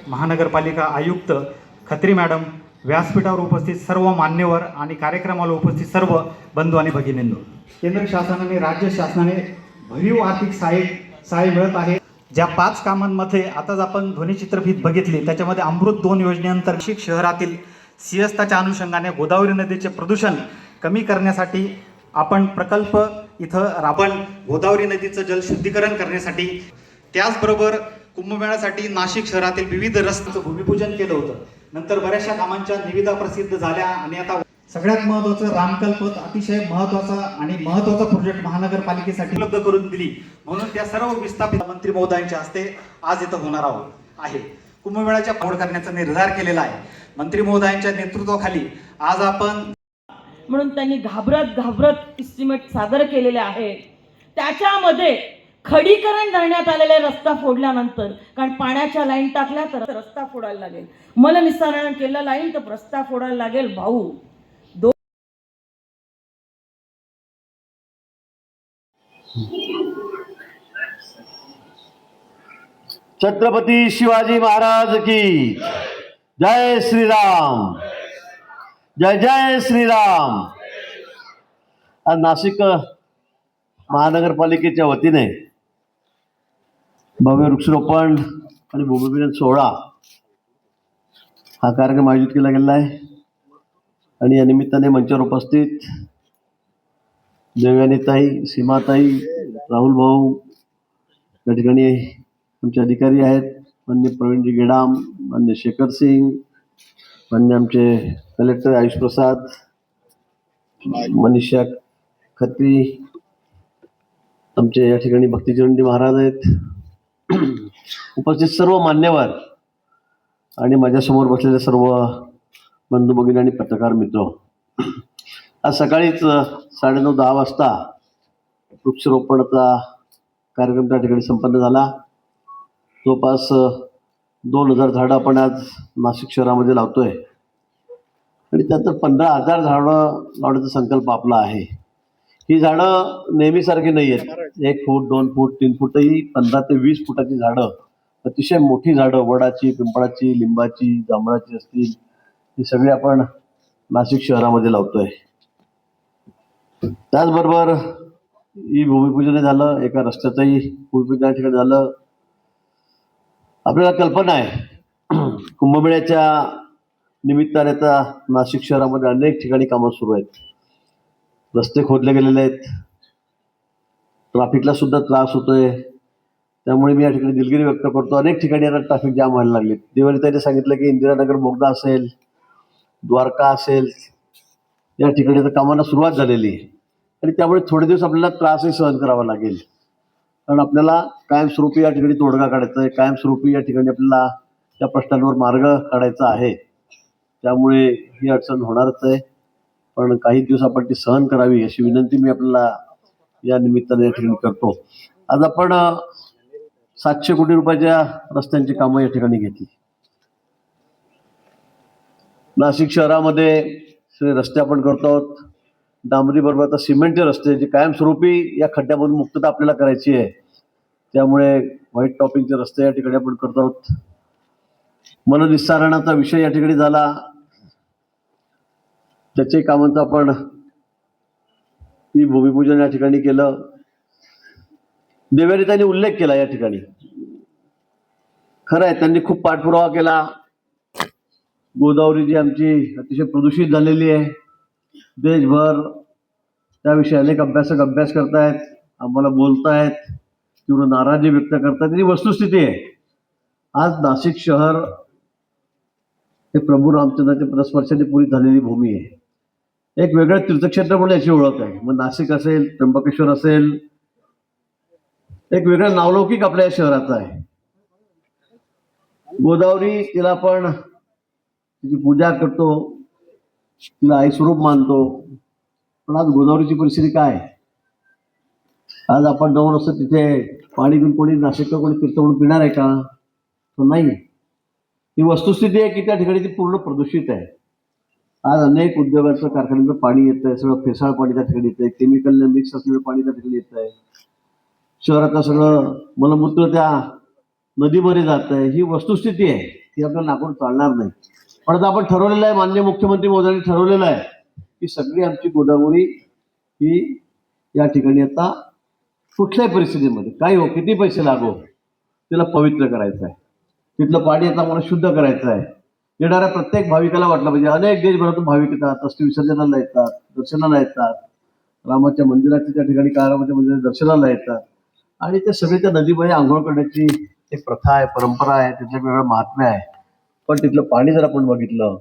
महानगरपालिका आयुक्त खत्री मॅडम, व्यासपीठावर उपस्थित सर्व मान्यवर आणि कार्यक्रमाला उपस्थित सर्व बंधू आणि भगिनींनो, केंद्र शासनाने राज्य शासनाने भरीव आर्थिक सहाय्य मिळत आहे. ज्या 5 कामांमध्ये आताच आपण ध्वनिचित्रफीत बघितली त्याच्यामध्ये अमृत 2 योजनेअंतर्गत नाशिक शहरातील सिंहस्थाच्या अनुषंगाने गोदावरी नदीचे प्रदूषण कमी करण्यासाठी आपण प्रकल्प इथं राबण गोदावरी नदीचं जल शुद्धीकरण करण्यासाठी, त्याचबरोबर कुंभमेळ्यासाठी नाशिक शहरातील विविध रस्त्यांचं भूमिपूजन केलं होतं. नंतर बऱ्याचशा कामांच्या निविदा प्रसिद्ध झाल्या आणि आता सगळ्यात महत्त्वाचं रामकल्पत अतिशय महत्त्वाचा प्रोजेक्ट महानगरपालिकेसाठी उपलब्ध करून दिली. म्हणून त्या सर्व विस्थापित मंत्री महोदयांच्या हस्ते आज इथं होणार आहे. कुंभमेळ्याच्या पावड करण्याचा निर्धार केलेला आहे. मंत्री महोदयांच्या नेतृत्वाखाली आज आपण म्हणून त्यांनी घाबरत इस्टिमेट सादर केलेले आहे. त्याच्यामध्ये खडीकरण धरण्यात आलेले रस्ता फोडल्यानंतर, कारण पाण्याच्या लाईन टाकल्या तर रस्ता फोडायला लागेल, मलनिस्सारण केलं लाईन तर रस्ता फोडायला लागेल. भाऊ छत्रपती शिवाजी महाराज की जय श्रीराम, जय जय श्रीराम. आज नाशिक महानगरपालिकेच्या वतीने भव्य वृक्षारोपण आणि भूमिपूजन सोहळा हा कार्यक्रम आयोजित केला गेला आहे. आणि या निमित्ताने मंचावर उपस्थित देवयानीताई, सीमाताई, राहुल भाऊ, या ठिकाणी आमचे अधिकारी आहेत, मान्य प्रवीणजी गेडाम, मान्य शेखर सिंग, मान्य आमचे कलेक्टर आयुष प्रसाद, मनीषा खत्री, आमचे या ठिकाणी भक्तीचरणजी महाराज आहेत, उपस्थित सर्व मान्यवर आणि माझ्यासमोर बसलेले सर्व बंधू भगिनी आणि पत्रकार मित्र. आज सकाळीच 9:30-10 वाजता वृक्षारोपणाचा कार्यक्रम त्या ठिकाणी संपन्न झाला. जवळपास 2000 झाडं आपण आज नाशिक शहरामध्ये लावतोय आणि त्यानंतर 15,000 झाडं लावण्याचा संकल्प आपला आहे. ही झाडं नेहमीसारखी नाही आहेत. 1 फूट, 2 फूट, 3 फूटही 15 ते 20 फुटाची झाडं, अतिशय मोठी झाडं, वडाची, पिंपळाची, लिंबाची, जांभळाची असतील, ही सगळी आपण नाशिक शहरामध्ये लावतोय. त्याचबरोबर ही भूमिपूजन झालं, एका रस्त्याचंही भूमिपूजन या ठिकाणी झालं. आपल्याला कल्पना आहे कुंभमेळ्याच्या निमित्ताने आता नाशिक शहरामध्ये अनेक ठिकाणी कामं सुरू आहेत. रस्ते खोदले गेलेले आहेत, ट्रॅफिकला सुद्धा त्रास होतोय. त्यामुळे मी या ठिकाणी दिलगिरी व्यक्त करतो. अनेक ठिकाणी आता ट्रॅफिक जाम व्हायला लागले. देवयानीताईने सांगितलं की इंदिरानगर बोगदा असेल, द्वारका असेल, या ठिकाणी आता कामांना सुरुवात झालेली आहे आणि त्यामुळे थोडे दिवस आपल्याला त्रासही सहन करावा लागेल. कारण आपल्याला कायमस्वरूपी या ठिकाणी तोडगा काढायचा आहे, कायमस्वरूपी या ठिकाणी आपल्याला त्या प्रश्नांवर मार्ग काढायचा आहे. त्यामुळे ही अडचण होणारच आहे, पण काही दिवस आपण ती सहन करावी अशी विनंती मी आपल्याला या निमित्ताने या ठिकाणी करतो. आज आपण 700 कोटी रुपयाच्या रस्त्यांची कामं या ठिकाणी घेतली. नाशिक शहरामध्ये रस्ते आपण करतो आहोत. डांबरी बरोबर आता सिमेंटचे रस्ते, जे कायमस्वरूपी या खड्ड्यामधून मुक्तता आपल्याला करायची आहे. त्यामुळे व्हाईट टॉपिंगचे रस्ते या ठिकाणी आपण करतो आहोत. मलनिस्सारणाचा विषय या ठिकाणी झाला, त्याचे कामांचं आपण ही भूमिपूजन या ठिकाणी केलं. देवयानीताईंनी उल्लेख केला या ठिकाणी. खरं आहे, त्यांनी खूप पाठपुरावा केला. गोदावरी जी आमची अतिशय प्रदूषित झालेली आहे, देशभर त्याविषयी अनेक अभ्यासक अभ्यास करतायत, आम्हाला बोलतायत, तीव्र नाराजी व्यक्त करतायत. ही वस्तुस्थिती आहे. आज नाशिक शहर हे प्रभू रामचंद्राच्या पदस्पर्शाने पुरी झालेली भूमी आहे. एक वेगळं तीर्थक्षेत्र म्हणून याची ओळख आहे. मग नाशिक असेल, त्र्यंबकेश्वर असेल, एक वेगळं नावलौकिक आपल्या या शहराचं आहे. गोदावरी, तिला आपण तिची पूजा करतो, तिला आई स्वरूप मानतो. पण आज गोदावरीची परिस्थिती काय? आज आपण जाऊन असं तिथे पाणी घेऊन कोणी नाशिकला कोणी तीर्थ म्हणून पिणार आहे का? नाही. ही वस्तुस्थिती आहे की त्या ठिकाणी ती पूर्ण प्रदूषित आहे. आज अनेक उद्योगाचं, कारखान्यांचं पाणी येत आहे, सगळं फेसाळ पाणी त्या ठिकाणी येत आहे, केमिकलने मिक्स असलेलं पाणी त्या ठिकाणी येत आहे. शहराचं सगळं मलमूत्र त्या नदीमध्ये जात आहे, ही वस्तुस्थिती आहे, ती आपल्याला नाकून चालणार नाही. पण आता आपण ठरवलेलं आहे, माननीय मुख्यमंत्री महोदयांनी ठरवलेलं आहे की सगळी आमची गोदावरी ही या ठिकाणी आता कुठल्याही परिस्थितीमध्ये काही हो, किती पैसे लागो, तिला पवित्र करायचं आहे. तिथलं पाणी आता मला शुद्ध करायचं आहे. येणाऱ्या प्रत्येक भाविकाला वाटलं पाहिजे. अनेक देशभरातून भाविक येतात, अस्थि विसर्जनाला येतात, दर्शनाला येतात, रामाच्या मंदिराच्या त्या ठिकाणी काळारामाच्या मंदिरात दर्शनाला येतात आणि ते सगळे त्या नदीमध्ये आंघोळ करण्याची एक प्रथा आहे, परंपरा आहे, त्याचं वेगळं महात्म्य आहे. पण तिथलं पाणी जर आपण बघितलं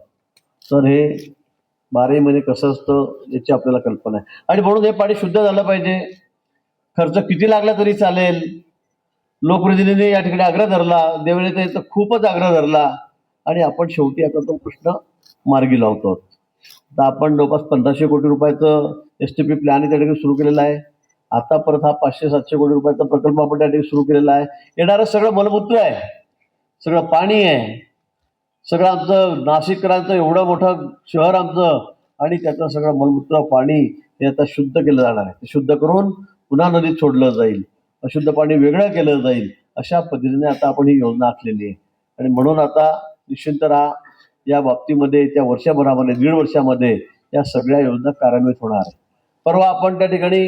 तर हे 12 महिने कसं असतं याची आपल्याला कल्पना आहे. आणि म्हणून हे पाणी शुद्ध झालं पाहिजे. खर्च किती लागला तरी चालेल. लोकप्रतिनिधींनी या ठिकाणी आग्रह धरला, देवनेत्यांचा खूपच आग्रह धरला आणि आपण शेवटी आता तो प्रश्न मार्गी लावतो. तर आपण जवळपास 1500 कोटी रुपयाचं STP प्लॅन त्या ठिकाणी सुरू केलेला आहे. आता परत हा 500-700 कोटी रुपयाचा प्रकल्प आपण त्या ठिकाणी सुरू केलेला आहे. येणारं सगळं मलमूत्र आहे, सगळं पाणी आहे, सगळं आमचं नाशिककरांचं एवढं मोठं शहर आमचं आणि त्याचं सगळं मलमूत्र पाणी हे आता शुद्ध केलं जाणार आहे. ते शुद्ध करून पुन्हा नदीत सोडलं जाईल, अशुद्ध पाणी वेगळं केलं जाईल. अशा पद्धतीने आता आपण ही योजना आखलेली आहे. आणि म्हणून आता निश्चिंत राहा, या बाबतीमध्ये त्या वर्षभरामध्ये 1.5 वर्षामध्ये या सगळ्या योजना कार्यान्वित होणार आहे. परवा आपण त्या ठिकाणी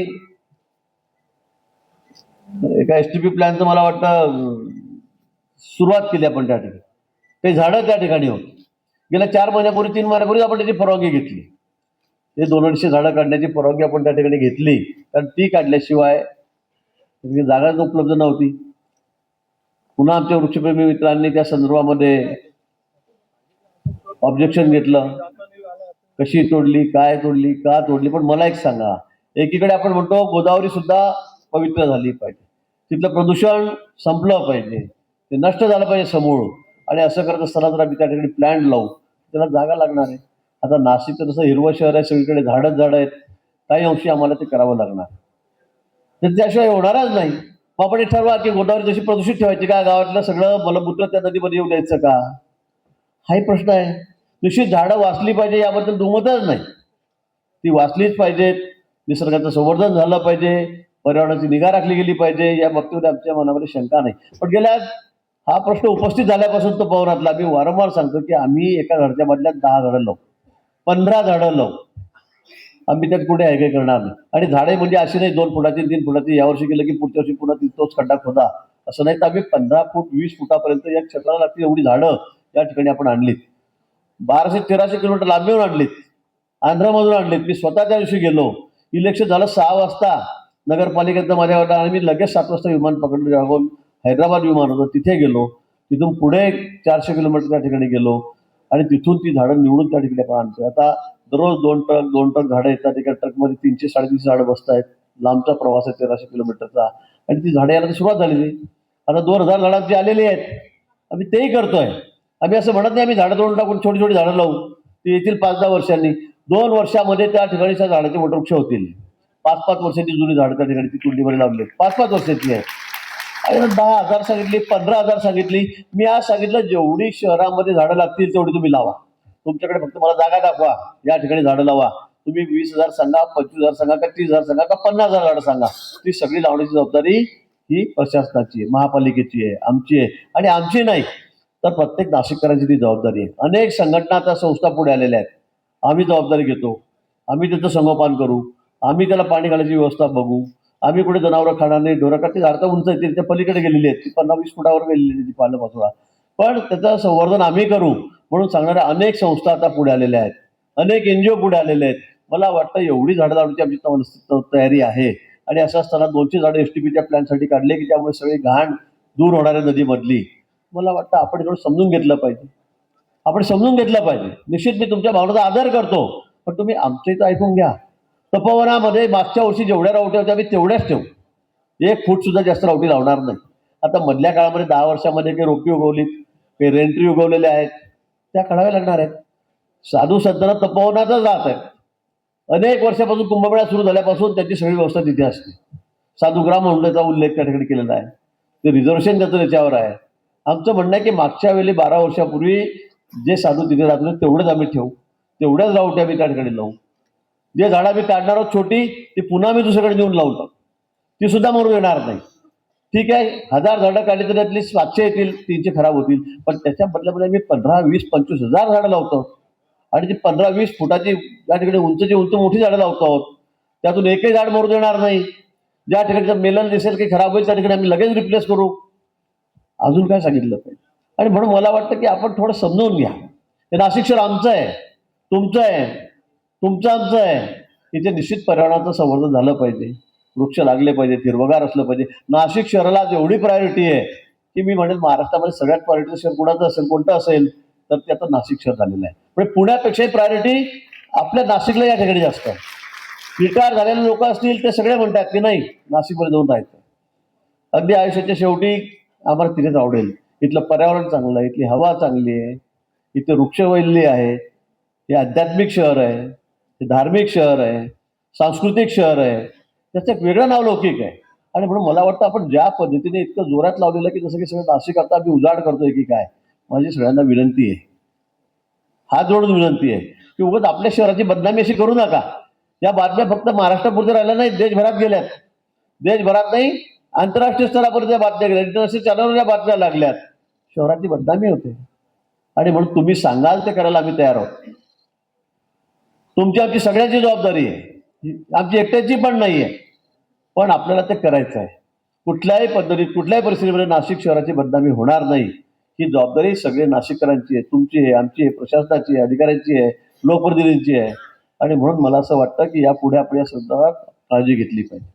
एका STP प्लॅनचं मला वाटतं सुरुवात केली आपण त्या ठिकाणी. ते झाडं त्या ठिकाणी होती. गेल्या 4 महिन्यापूर्वी 3 महिन्यापूर्वी आपण त्याची परवानगी घेतली. ते 200 झाडं काढण्याची परवानगी आपण त्या ठिकाणी घेतली, कारण ती काढल्याशिवाय जागाच उपलब्ध नव्हती. पुन्हा आमच्या वृक्षप्रेमी मित्रांनी त्या संदर्भामध्ये ऑब्जेक्शन घेतलं, कशी तोडली, काय तोडली, का तोडली. पण मला एक सांगा, एकीकडे आपण म्हणतो गोदावरी सुद्धा पवित्र झाली पाहिजे, तिथलं प्रदूषण संपलं पाहिजे, ते नष्ट झालं पाहिजे समूळ. आणि असं करत असताना जर आम्ही त्या ठिकाणी प्लॅन लावू, त्याला जागा लागणार आहे. आता नाशिकचं जसं हिरवं शहर आहे, सगळीकडे झाडच झाडं आहेत, काही अंशी आम्हाला ते करावं लागणार. तर त्याशिवाय होणारच नाही. मग आपण हे ठरवा की गोदावरी जशी प्रदूषित ठेवायची का, गावातलं सगळं मलमूत्र त्या नदीमध्ये येऊ द्यायचं का, हाही प्रश्न आहे. निश्चित झाडं वाचली पाहिजे याबद्दल दुमतच नाही, ती वाचलीच पाहिजेत. निसर्गाचं संवर्धन झालं पाहिजे, पर्यावरणाची निगा राखली गेली पाहिजे, या बाबतीमध्ये आमच्या मनामध्ये शंका नाही. पण गेल्या हा प्रश्न उपस्थित झाल्यापासून तो पवनातला मी वारंवार सांगतो की आम्ही एका घरच्या बदल्यात 10 झाडं लावू, 15 झाडं लावू. आम्ही त्यात कुठे आहे करणार नाही. आणि झाडे म्हणजे अशी नाही 2 फुटाची 3 फुटाची, यावर्षी केलं की पुढच्या वर्षी पुन्हा तोच खड्डा खोदा, असं नाही. तर आम्ही 15 फूट 20 फुटापर्यंत या क्षेत्राला लागतील एवढी झाडं या ठिकाणी आपण आणलीत. 1200-1300 किलोमीटर लांबीवर आणलीत, आंध्रमधून आणलीत. मी स्वतः त्या दिवशी गेलो, इलेक्शन झालं 6 वाजता नगरपालिकेचं माझ्या वाटा, आणि मी लगेच 7 वाजता विमान पकडलं. जळगाव हैदराबाद विमान होतं, तिथे गेलो. तिथून पुढे 400 किलोमीटर त्या ठिकाणी गेलो आणि तिथून ती झाडं निवडून त्या ठिकाणी आपण आणतो. आता दररोज 2 ट्रक झाडं येतात. एका ट्रकमध्ये 300-350 झाडं बसत आहेत. लांबचा प्रवास आहे 1300 किलोमीटरचा, आणि ती झाडं यायला सुरुवात झालेली. आता 2000 झाडांची आलेली आहेत. आम्ही तेही करतोय. आम्ही असं म्हणत नाही आम्ही झाडं तोडून टाकून छोटी छोटी झाडं लावू, ती येतील 5-10 वर्षांनी. 2 वर्षामध्ये त्या ठिकाणी त्या झाडाचे वटवृक्ष होतील. 5-5 वर्षाची जुनी झाडं त्या ठिकाणी ती कुंडीमध्ये लावली, 5-5 वर्षाची आहे. आणि 10,000 सांगितली, 15,000 सांगितली. मी आज सांगितलं जेवढी शहरामध्ये झाडं लागतील तेवढी तुम्ही लावा. तुमच्याकडे फक्त मला जागा दाखवा, या ठिकाणी झाडं लावा. तुम्ही 20,000 सांगा, 25,000 सांगा, का 30,000 सांगा, का 50,000 झाडं सांगा, ती सगळी लावण्याची जबाबदारी ही प्रशासनाची आहे, महापालिकेची आहे, आमची आहे. आणि आमची नाही तर प्रत्येक नाशिककरांची ती जबाबदारी आहे. अनेक संघटना आता संस्था पुढे आलेल्या आहेत. आम्ही जबाबदारी घेतो, आम्ही त्याचं संगोपन करू, आम्ही त्याला पाणी घालायची व्यवस्था बघू. आम्ही कुठे जनावरं खाणार नाही, ढोरं खात, ती झाडं उंच येतील, त्या पलीकडे गेलेली आहेत, ती 15-20 फुटावर गेलेली आहे ती पानं पाचोळा. पण त्याचं संवर्धन आम्ही करू म्हणून सांगणाऱ्या अनेक संस्था आता पुढे आलेल्या आहेत, अनेक NGO पुढे आलेले आहेत. मला वाटतं एवढी झाडं लावण्याची आमची तयारी आहे. आणि असं असताना 200 झाडं STPच्या प्लॅनसाठी काढले की त्यामुळे सगळी घाण दूर होणार आहे नदीमधली. मला वाटतं आपण थोडं समजून घेतलं पाहिजे, आपण समजून घेतलं पाहिजे. निश्चित मी तुमच्या भावनेचा आदर करतो, पण तुम्ही आमच्या इथं ऐकून घ्या. तपोवनामध्ये मागच्या वर्षी जेवढ्या रावट्या होत्या आम्ही तेवढ्याच ठेवू, 1 फूट सुद्धा जास्त रावटी लावणार नाही. आता मधल्या काळामध्ये 10 वर्षामध्ये काही रोपी उगवलीत, काही रेंट्री उगवलेल्या आहेत, त्या काढाव्या लागणार आहेत. साधू संतांना तपोवनातच राहत आहेत. अनेक वर्षापासून कुंभमेळा सुरू झाल्यापासून त्याची सगळी व्यवस्था तिथे असते. साधुग्राम म्हणून त्याचा उल्लेख त्या ठिकाणी केलेला आहे. ते रिझर्वेशन त्याचं त्याच्यावर आहे. आमचं म्हणणं आहे की मागच्या वेळी 12 वर्षापूर्वी जे साधू तिथे राहत होते तेवढंच आम्ही ठेवू, तेवढ्याच रावट्या आम्ही त्या ठिकाणी लावू. जे झाडं आम्ही काढणार आहोत छोटी, ती पुन्हा आम्ही दुसरीकडे नेऊन लावतो, ती सुद्धा मरू येणार नाही. ठीक आहे, 1000 झाडं काढली तर त्यातली 700 येतील, 300 खराब होतील, पण त्याच्या बदल्यामध्ये मी 15, 20, 25,000 झाडं लावतो आणि ती 15-20 फुटाची या ठिकाणी उंचची उंच मोठी झाडं लावतो आहोत. त्यातून एकही झाड मरू देणार नाही. ज्या ठिकाणी मेलन दिसेल की खराब होईल त्या ठिकाणी आम्ही लगेच रिप्लेस करू. अजून काय सांगितलं पाहिजे? आणि म्हणून मला वाटतं की आपण थोडं समजून घ्या. हे नाशिक शहर आमचं आहे, तुमचं आहे, तुमचं आमचं आहे. इथे निश्चित पर्यावरणाचं संवर्धन झालं पाहिजे, वृक्ष लागले पाहिजेत, हिरवगार असलं पाहिजे. नाशिक शहराला जेवढी प्रायोरिटी आहे की मी म्हणेल महाराष्ट्रामध्ये सगळ्यात प्रायोरिटी शहर कुणाचं असेल, कोणतं असेल तर ते आता नाशिक शहर झालेलं आहे. पण पुण्यापेक्षाही प्रायोरिटी आपल्या नाशिकला या ठिकाणी जास्त आहे. रिटायर झालेले लोक असतील ते सगळे म्हणतात की नाही नाशिकमध्ये जाऊन राहायचं. अगदी आयुष्याच्या शेवटी आम्हाला तिथेच आवडेल. इथलं पर्यावरण चांगलं आहे, इथली हवा चांगली आहे, इथे वृक्षवैल्य आहे, हे आध्यात्मिक शहर आहे, हे धार्मिक शहर आहे, सांस्कृतिक शहर आहे, त्याचं एक वेगळं नाव लौकिक आहे. आणि म्हणून मला वाटतं आपण ज्या पद्धतीने इतकं जोरात लावलेलं की जसं की सगळं नाशिक आता आम्ही उजाड करतोय की काय. माझी सगळ्यांना विनंती आहे, हात जोडून विनंती आहे की उगाच आपल्या शहराची बदनामी अशी करू नका. या बातम्या फक्त महाराष्ट्रापुरत्या राहिल्या नाही, देशभरात गेल्यात. देशभरात नाही, आंतरराष्ट्रीय स्तरापर्यंत या बातम्या गेल्या, इंटरनॅशनल चॅनलवर या बातम्या लागल्यात. शहराची बदनामी होते आणि म्हणून तुम्ही सांगाल ते करायला आम्ही तयार आहोत. तुमची आमची सगळ्यांची जबाबदारी आहे, आमची एकट्याची पण नाही आहे, पण आपल्याला ते करायचं आहे. कुठल्याही पद्धतीत कुठल्याही परिस्थितीमध्ये नाशिक शहराची बदनामी होणार नाही ही जबाबदारी सगळे नाशिककरांची आहे, तुमची आहे, आमची आहे, प्रशासनाची आहे, अधिकाऱ्यांची आहे, लोकप्रतिनिधींची आहे. आणि म्हणून मला असं वाटतं की यापुढे आपण या संदर्भात काळजी घेतली पाहिजे.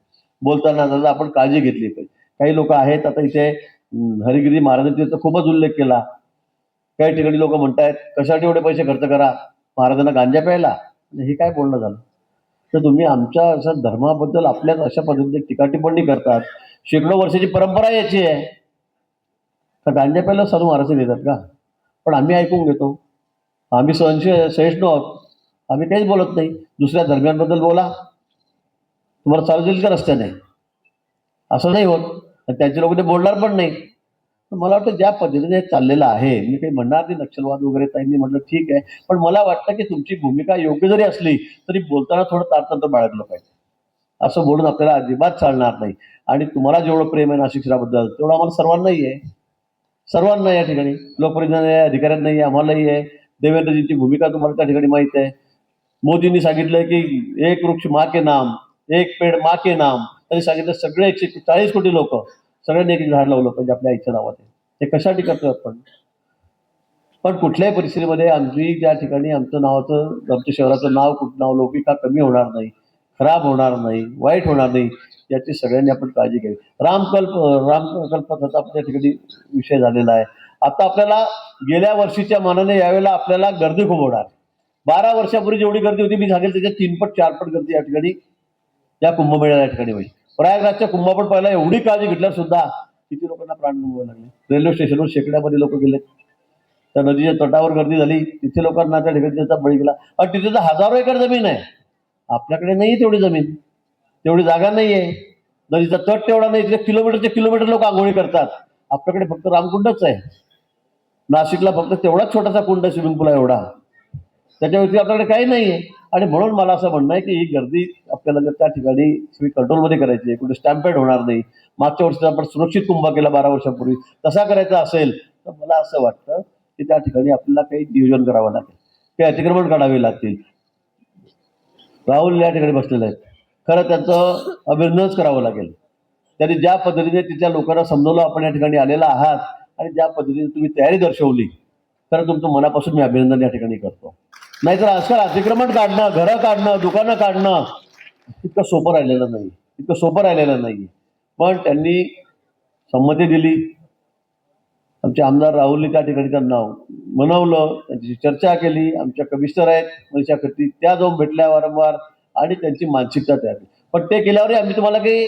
बोलताना दादा आपण काळजी घेतली पाहिजे. काही लोक आहेत आता इथे हरिगिरी महाराजांचा तर खूपच उल्लेख केला. काही ठिकाणी लोक म्हणतायत कशासाठी एवढे पैसे खर्च करा महाराजांना गांजा प्यायला. हे काय बोलणं झालं? तर तुम्ही आमच्या अशा धर्माबद्दल आपल्याच अशा पद्धतीने टीकाटिप्पणी करतात. शेकडो वर्षाची परंपरा याची आहे. तर गांजा प्यायला साधू महाराज देतात का? पण आम्ही ऐकून घेतो, आम्ही सहिष्णू आहोत, आम्ही काहीच बोलत नाही. दुसऱ्या धर्मियांबद्दल बोला, तुम्हाला चालू देईल का रस्त्याने? असं नाही होत. आणि त्यांचे लोक ते बोलणार पण नाही. मला वाटतं ज्या पद्धतीने चाललेलं आहे, मी काही म्हणणार नाही नक्षलवाद वगैरे त्यांनी म्हटलं ठीक आहे, पण मला वाटतं की तुमची भूमिका योग्य जरी असली तरी बोलताना थोडं तारतंत्र बाळगलं पाहिजे. असं बोलून आपल्याला अजिबात चालणार नाही. आणि तुम्हाला जेवढं प्रेम आहे नाशिक शहराबद्दल तेवढं आम्हाला सर्वांनाही आहे. सर्वांना या ठिकाणी लोकप्रतिनिधी आहे, अधिकाऱ्यांनाही आहे, आम्हालाही आहे. देवेंद्रजींची भूमिका तुम्हाला त्या ठिकाणी माहीत आहे. मोदींनी सांगितलंय की एक वृक्ष माँ के नाम, एक पेड़ माँ के नाम. त्यांनी सांगितलं सगळे 140 कोटी लोक सगळ्यांनी एक झाड लावलं पाहिजे आपल्या आईच्या नावात. हे कशासाठी करतोय आपण? पण कुठल्याही परिस्थितीमध्ये आमची त्या ठिकाणी आमचं नावाचं, आमच्या शहराचं नाव नाव लौकिका कमी होणार नाही, खराब होणार नाही, वाईट होणार नाही, याची सगळ्यांनी आपण काळजी घ्यावी. रामकल्पनाचा आपल्या त्या ठिकाणी विषय झालेला आहे. आता आपल्याला गेल्या वर्षीच्या मानाने यावेळेला आपल्याला गर्दी खूप होणार. 12 वर्षापूर्वी जेवढी गर्दी होती मी सांगेल त्याच्या 3 पट 4 पट गर्दी या ठिकाणी या कुंभमेळ्याला या ठिकाणी होईल. प्रयागराजच्या कुंभापट पहिला एवढी काळजी घेतल्यावर सुद्धा किती लोकांना प्राण गमवावे लागले. रेल्वे स्टेशनवर शेकड्यामध्ये लोक गेले, त्या नदीच्या तटावर गर्दी झाली, तिथे लोकांना त्या ठिकाणी त्याचा बळी गेला. आणि तिथे तर हजारो एकर जमीन आहे. आपल्याकडे नाही तेवढी जमीन, तेवढी जागा नाही आहे. नदीचा तट तेवढा नाही, तिथे किलोमीटरचे किलोमीटर लोक आंघोळी करतात. आपल्याकडे फक्त रामकुंडच आहे. नाशिकला फक्त तेवढाच छोटासा कुंड आहे, स्विमिंग पूल आहे एवढा. त्याच्या व्यतिरिक्त आपल्याकडे काही नाही आहे. आणि म्हणून मला असं म्हणणं आहे की ही गर्दी आपल्याला जर त्या ठिकाणी सगळी कंट्रोलमध्ये करायची आहे, कुठे स्टॅम्पेड होणार नाही. मागच्या वर्षी आपण सुरक्षित कुंभ केला 12 वर्षापूर्वी, तसा करायचा असेल तर मला असं वाटतं की त्या ठिकाणी आपल्याला काही नियोजन करावं लागेल, काही अतिक्रमण काढावे लागतील. राहुल या ठिकाणी बसलेले आहेत, खरं त्याचं अभिनंदनच करावं लागेल. त्यांनी ज्या पद्धतीने तिथल्या लोकांना समजवलं आपण या ठिकाणी आलेला आहात आणि ज्या पद्धतीने तुम्ही तयारी दर्शवली, खरं तुमचं मनापासून मी अभिनंदन या ठिकाणी करतो. नाहीतर आजकाल अतिक्रमण काढणं, घरं काढणं, दुकानं काढणं इतकं सोपं राहिलेलं नाही, इतकं सोपं राहिलेलं नाही. पण त्यांनी संमती दिली. आमचे आमदार राहुलनी त्या ठिकाणी त्यांना मनवलं, त्यांची चर्चा केली. आमच्या कमिशनर आहेत मनीषा खत्री, त्या जाऊन भेटल्या वारंवार आणि त्यांची मानसिकता तयार केली. पण ते केल्यावरही आम्ही तुम्हाला काही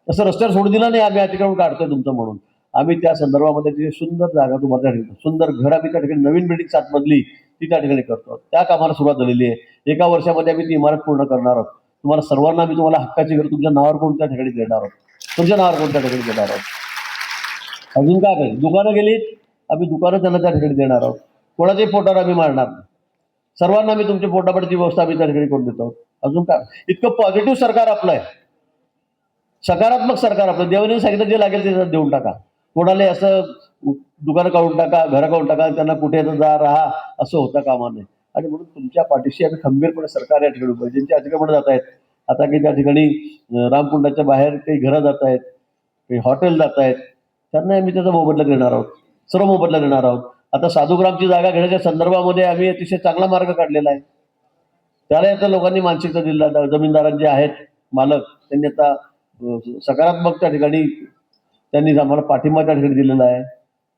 असं रस्त्यावर सोडून दिलं नाही आम्ही अतिक्रमण काढतोय तुमचं म्हणून. आम्ही त्या संदर्भामध्ये तिथे सुंदर जागा तुम्हाला त्या ठिकाणी, सुंदर घर आम्ही त्या ठिकाणी, नवीन बिल्डिंग 7 मजली ती त्या ठिकाणी करतो. त्या कामाला सुरुवात झालेली आहे. 1 वर्षामध्ये आम्ही ती इमारत पूर्ण करणार आहोत. तुम्हाला सर्वांना आम्ही तुम्हाला हक्काची घर तुमच्या नावावर कोण त्या ठिकाणी देणार आहोत, तुमच्या नावावर कोण त्या ठिकाणी देणार आहोत. अजून काय पाहिजे? दुकानं गेलीत, आम्ही दुकानं त्यांना त्या ठिकाणी देणार आहोत. कोणाच्याही पोटावर आम्ही मारणार नाही. सर्वांना आम्ही तुमच्या पोटापाटीची व्यवस्था आम्ही त्या ठिकाणी करून देतो आहोत. अजून काय? इतकं पॉझिटिव्ह सरकार आपलं आहे. सकारात्मक सरकार आपलं. देवाने सांगितलं जे लागेल ते देऊन टाका. कोणाला असं दुकानं काढून टाका, घरं काढून टाका, त्यांना कुठे जा राहा असं होता कामा नये. आणि म्हणून तुमच्या पाठीशी आम्ही खंबीरपणे सरकार या ठिकाणी उभं आहे. ज्यांची अतिक्रमण जात आहेत, आता काही त्या ठिकाणी रामकुंडाच्या बाहेर काही घरं जात आहेत, काही हॉटेल जात आहेत, त्यांना आम्ही त्याचा मोबदला देणार आहोत, सर्व मोबदला देणार आहोत. आता साधुग्रामची जागा घेण्याच्या संदर्भामध्ये आम्ही अतिशय चांगला मार्ग काढलेला आहे. त्याला आता लोकांनी मानसिकता दिला. जमीनदारांचे आहेत मालक, त्यांनी आता सकारात्मक त्या ठिकाणी त्यांनी आम्हाला पाठिंबा त्या ठिकाणी दिलेला आहे.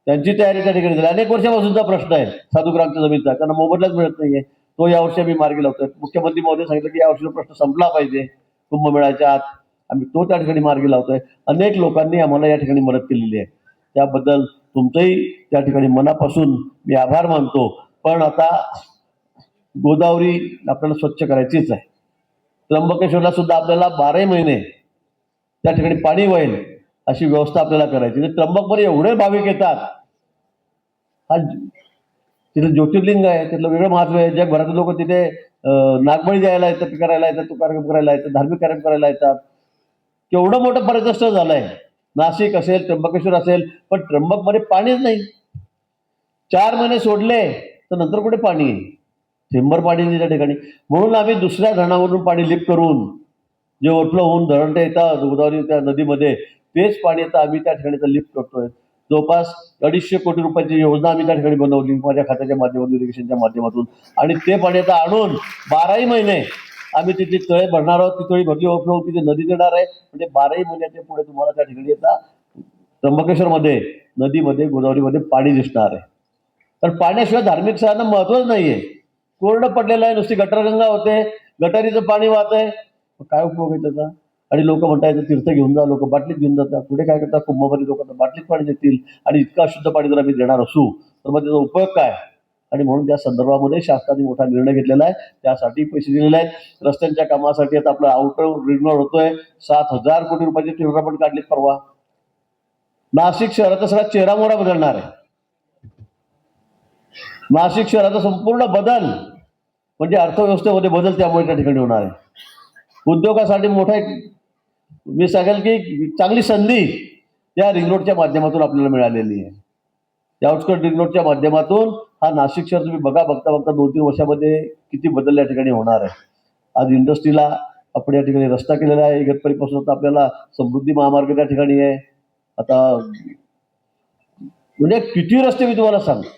त्यांची तयारी त्या ठिकाणी झाली. अनेक वर्षापासूनचा प्रश्न आहे साधुग्रामच्या जमीनचा, त्यांना मोबदलाच मिळत नाहीये. तो यावर्षी आम्ही मार्गी लावतोय. मुख्यमंत्री महोदय सांगितलं की यावर्षी प्रश्न संपला पाहिजे कुंभमेळ्याच्या आत. आम्ही तो त्या ठिकाणी मार्गी लावतोय. अनेक लोकांनी आम्हाला या ठिकाणी मदत केलेली आहे. त्याबद्दल तुमचंही त्या ठिकाणी मनापासून मी आभार मानतो. पण आता गोदावरी आपल्याला स्वच्छ करायचीच आहे. त्र्यंबकेश्वरला सुद्धा आपल्याला 12 महिने त्या ठिकाणी पाणी वाईल अशी व्यवस्था आपल्याला करायची. त्र्यंबकमध्ये एवढे भाविक येतात. हा तिथे ज्योतिर्लिंग आहे, तिथलं वेगळं महत्व आहे. जगभरातील लोक तिथे नागबळी द्यायला येतात, करायला येतात, तो कार्यक्रम करायला येतात, धार्मिक कार्यक्रम करायला येतात. केवढं मोठं पर्यटन झालंय. नाशिक असेल, त्र्यंबकेश्वर असेल, पण त्र्यंबकमध्ये पाणीच नाही. 4 महिने सोडले तर नंतर कुठे पाणी आहे? थेंबर पाणी नाही त्या ठिकाणी. म्हणून आम्ही दुसऱ्या धरणावरून पाणी लिफ्ट करून जे ओव्हरफ्लो होऊन धरण ते येतात गोदावरी त्या नदीमध्ये, तेच पाणी आता आम्ही त्या ठिकाणी लिफ्ट करतोय. जवळपास 250 कोटी रुपयाची योजना आम्ही त्या ठिकाणी बनवली माझ्या खात्याच्या माध्यमातून, इरिगेशनच्या माध्यमातून. आणि ते पाणी आता आणून 12ही महिने आम्ही तिथली तळे भरणार आहोत. ती तळी भरली, ओव्हरफ्लो तिथे नदी देणार आहे. म्हणजे 12ही महिन्याच्या पुढे तुम्हाला त्या ठिकाणी आता त्र्यंबकेश्वरमध्ये नदीमध्ये गोदावरीमध्ये पाणी दिसणार आहे. तर पाण्याशिवाय धार्मिक स्थळांना महत्वच नाहीये. कोरडं पडलेलं आहे, नुसती गटारगंगा होते, गटारीचं पाणी वाहत आहे. काय उपयोग आहे त्याचा? आणि लोक म्हणतात तीर्थ घेऊन जा, लोक बाटलीत घेऊन जातात. पुढे काय करतात? कुंभभरी लोक बाटलीत पाणी देतील. आणि इतकं अशुद्ध पाणी जर आम्ही देणार असू तर मग त्याचा उपयोग काय? आणि म्हणून त्या संदर्भामध्ये शासनाने मोठा निर्णय घेतलेला आहे. त्यासाठी पैसे दिलेले आहेत. रस्त्यांच्या कामासाठी आता आपला आउटर रिंग रोड होतोय. 7,000 कोटी रुपयाची टेंडर पण काढलीत परवा. नाशिक शहराचा सगळा चेहरामोहरा बदलणार आहे. नाशिक शहराचा संपूर्ण बदल म्हणजे अर्थव्यवस्थेमध्ये बदल त्यामुळे त्या ठिकाणी होणार आहे. उद्योगासाठी मोठा एक मी सांगेल की चांगली संधी या रिंग रोडच्या माध्यमातून आपल्याला मिळालेली आहे. या आउटस्कट रिंग रोडच्या माध्यमातून हा नाशिक शहर तुम्ही बघता बघता 2-3 वर्षामध्ये किती बदल या ठिकाणी होणार आहे. आज इंडस्ट्रीला आपण या ठिकाणी रस्ता केलेला आहे. इगतपुरीपासून आता आपल्याला समृद्धी महामार्ग त्या ठिकाणी आहे. आता म्हणजे किती रस्ते मी तुम्हाला सांगतो.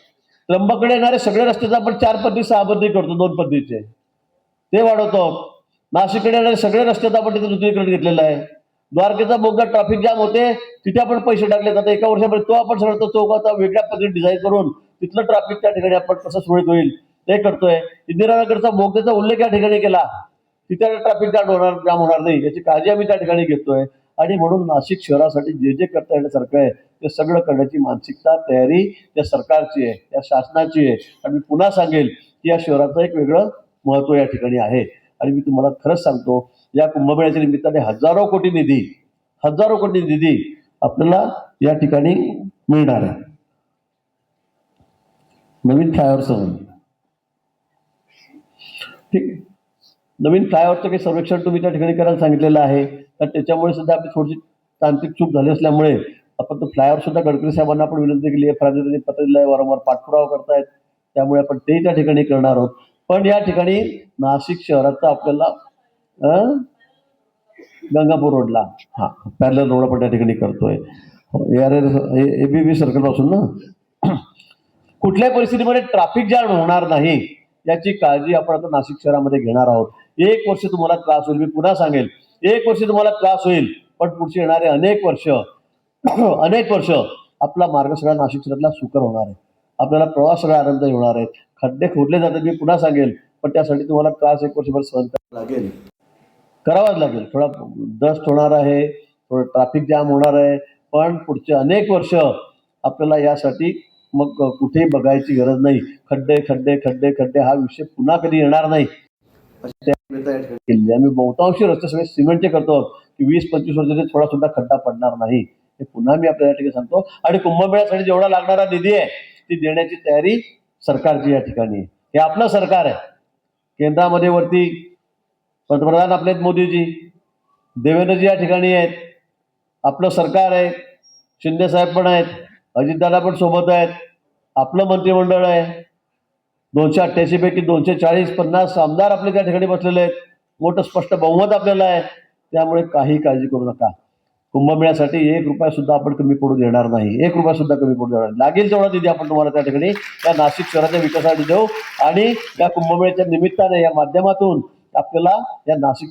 त्र्यंबकडे येणारे सगळे रस्त्याचा आपण 4 पदरी 6 पदरी करतो, 2 पदरीचे ते वाढवतो. नाशिककडे येणारे सगळे रस्त्याचं आपण तिथे दुसरीकडे घेतलेलं आहे. द्वारकेचा बोगदा ट्रॅफिक जाम होते, तिथे आपण पैसे टाकले. आता एका वर्षामध्ये तो आपण सगळं तो चौक आता वेगळ्या पद्धतीने डिझाईन करून तिथलं ट्रॅफिक त्या ठिकाणी आपण कसं सुरळीत होईल ते करतोय. इंदिरानगरचा बोगद्याचा उल्लेख या ठिकाणी केला, तिथे ट्रॅफिक जाम होणार नाही याची काळजी आम्ही त्या ठिकाणी घेतोय. आणि म्हणून नाशिक शहरासाठी जे जे करता येण्यासारखं आहे ते सगळं करण्याची मानसिकता तयारी या सरकारची आहे, या शासनाची आहे. आणि मी पुन्हा सांगेल की या शहराचं एक वेगळं महत्त्व या ठिकाणी आहे. आणि मी तुम्हाला खरंच सांगतो, या कुंभमेळ्याच्या निमित्ताने हजारो कोटी निधी आपल्याला या ठिकाणी मिळणार आहे. नवीन फ्लायओव्हरचं ठीक आहे. नवीन फ्लायओव्हरचं काही सर्वेक्षण तुम्ही त्या ठिकाणी करायला सांगितलेलं आहे. तर त्याच्यामुळे सुद्धा आपली थोडीशी तांत्रिक चूक झाली असल्यामुळे आपण तो फ्लायओव्हर सुद्धा गडकरी साहेबांना आपण विनंती केली आहे. प्राधिकरणाने पत्र दिलं आहे, वारंवार पाठपुरावा करतायत. त्यामुळे आपण तेही त्या ठिकाणी करणार आहोत. पण या ठिकाणी नाशिक शहराचा आपल्याला गंगापूर रोडला पॅरलल रोड आपण त्या ठिकाणी करतोय. ABB सर्कल पासून ना कुठल्याही परिस्थितीमध्ये ट्रॅफिक जाम होणार नाही याची काळजी आपण आता नाशिक शहरामध्ये घेणार आहोत. 1 वर्ष तुम्हाला त्रास होईल, मी पुन्हा सांगेल 1 वर्ष तुम्हाला त्रास होईल, पण पुढचे येणारे अनेक वर्ष आपला मार्ग सगळा नाशिक शहरातला सुकर होणार आहे. आपल्याला प्रवास सगळा आनंददायी होणार आहे. खड्डे खोदले जातात, मी पुन्हा सांगेल, पण त्यासाठी तुम्हाला त्रास 1 वर्षभर सहन करावाच लागेल. थोडा डस्ट होणार आहे, थोडं ट्रॅफिक जाम होणार आहे, पण पुढचे अनेक वर्ष आपल्याला यासाठी मग कुठेही बघायची गरज नाही. खड्डे हा विषय पुन्हा कधी येणार नाही. आम्ही बहुतांशी रस्ते सगळे सिमेंटचे करतो की 20-25 वर्षाचे थोडा सुद्धा खड्डा पडणार नाही. हे पुन्हा मी आपल्या या ठिकाणी सांगतो. आणि कुंभमेळ्यासाठी जेवढा लागणारा निधी आहे ती देण्याची तयारी सरकारची या ठिकाणी आहे. हे आपलं सरकार आहे. केंद्रामध्ये वरती पंतप्रधान आपले मोदीजी, देवेंद्रजी या ठिकाणी आहेत, आपलं सरकार आहे, शिंदे साहेब पण आहेत, अजितदादा पण सोबत आहेत, आपलं मंत्रिमंडळ आहे, 288 पैकी 240-50 आमदार आपले त्या ठिकाणी बसलेले आहेत, मोठं स्पष्ट बहुमत आपल्याला आहे. त्यामुळे काही काळजी करू नका. कुंभमेळ्यासाठी 1 रुपया सुद्धा आपण कमी पडू देणार नाही, 1 रुपया सुद्धा कमी पडू देणार नाही. लागेल तेवढा निधी आपण तुम्हाला त्या ठिकाणी या नाशिक शहराच्या विकासासाठी देऊ आणि या कुंभमेळ्याच्या निमित्ताने या माध्यमातून आपल्याला या नाशिक